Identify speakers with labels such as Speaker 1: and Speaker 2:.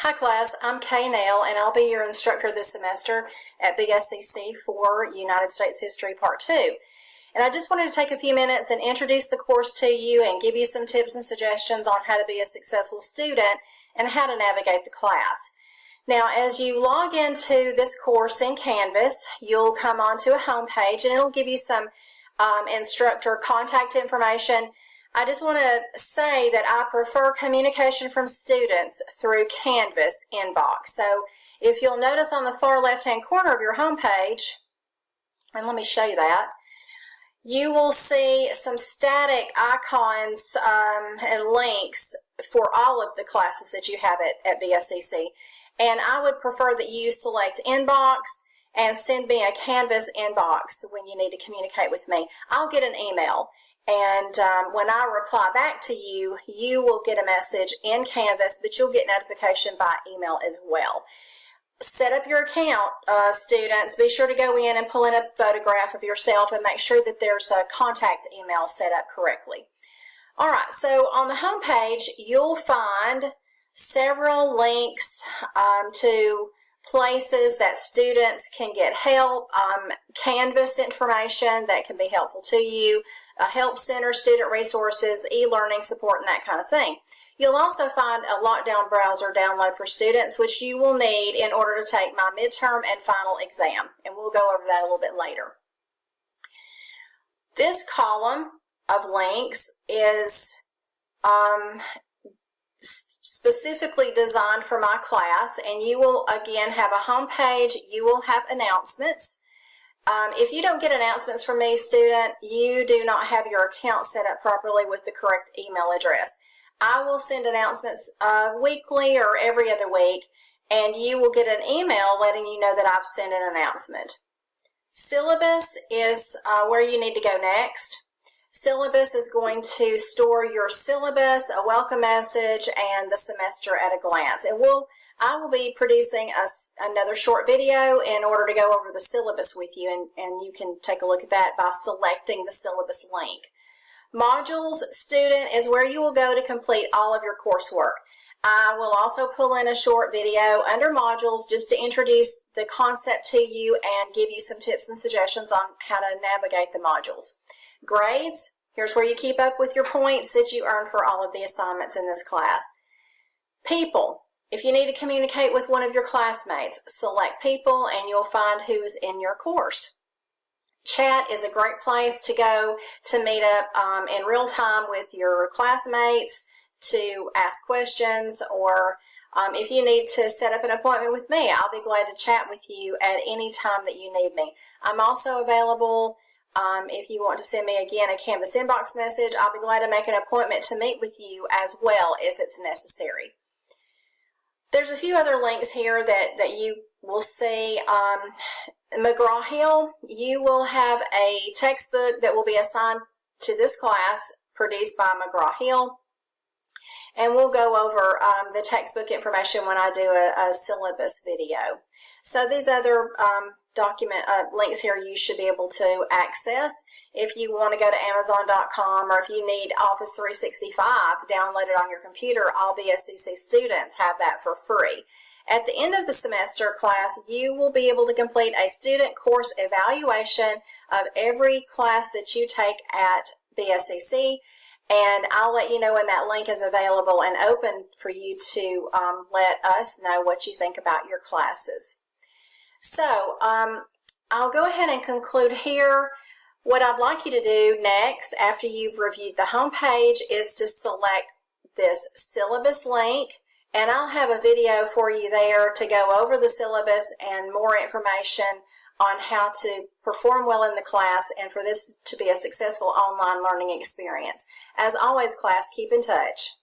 Speaker 1: Hi class, I'm Kay Nail and I'll be your instructor this semester at BSCC for United States History Part 2. And I just wanted to take a few minutes and introduce the course to you and give you some tips and suggestions on how to be a successful student and how to navigate the class. Now, as you log into this course in Canvas, you'll come onto a home page and it'll give you some instructor contact information. I just want to say that I prefer communication from students through Canvas inbox. So if you'll notice on the far left-hand corner of your home page, and let me show you that, you will see some static icons and links for all of the classes that you have at BSCC. And I would prefer that you select inbox and send me a Canvas inbox when you need to communicate with me. I'll get an email. And when I reply back to you, you will get a message in Canvas, but you'll get notification by email as well. Set up your account, students. Be sure to go in and pull in a photograph of yourself and make sure that there's a contact email set up correctly. All right, so on the home page, you'll find several links to places that students can get help, Canvas information that can be helpful to you, a help center, student resources, e-learning support, and that kind of thing. You'll also find a lockdown browser download for students, which you will need in order to take my midterm and final exam, and we'll go over that a little bit later. This column of links is specifically designed for my class, and you will again have a home page. You will have announcements. If you don't get announcements from me, student, you do not have your account set up properly with the correct email address. I will send announcements weekly or every other week, and you will get an email letting you know that I've sent an announcement. Syllabus is where you need to go next. Syllabus is going to store your syllabus, a welcome message, and the semester at a glance. And I will be producing another short video in order to go over the syllabus with you, and you can take a look at that by selecting the syllabus link. Modules, student, is where you will go to complete all of your coursework. I will also pull in a short video under modules just to introduce the concept to you and give you some tips and suggestions on how to navigate the modules. Grades, here's where you keep up with your points that you earned for all of the assignments in this class. People, if you need to communicate with one of your classmates, select people and you'll find who's in your course. Chat is a great place to go to meet up in real time with your classmates to ask questions, or if you need to set up an appointment with me, I'll be glad to chat with you at any time that you need me. I'm also available if you want to send me again a Canvas inbox message. I'll be glad to make an appointment to meet with you as well if it's necessary. There's a few other links here that you will see. McGraw-Hill, you will have a textbook that will be assigned to this class produced by McGraw-Hill, and we'll go over the textbook information when I do a syllabus video. So these other links here you should be able to access. If you want to go to Amazon.com, or if you need Office 365 downloaded on your computer, all BSCC students have that for free. At the end of the semester, class, you will be able to complete a student course evaluation of every class that you take at BSCC, and I'll let you know when that link is available and open for you to let us know what you think about your classes. So I'll go ahead and conclude here. What I'd like you to do next, after you've reviewed the home page, is to select this syllabus link, and I'll have a video for you there to go over the syllabus and more information on how to perform well in the class and for this to be a successful online learning experience. As always, class, keep in touch.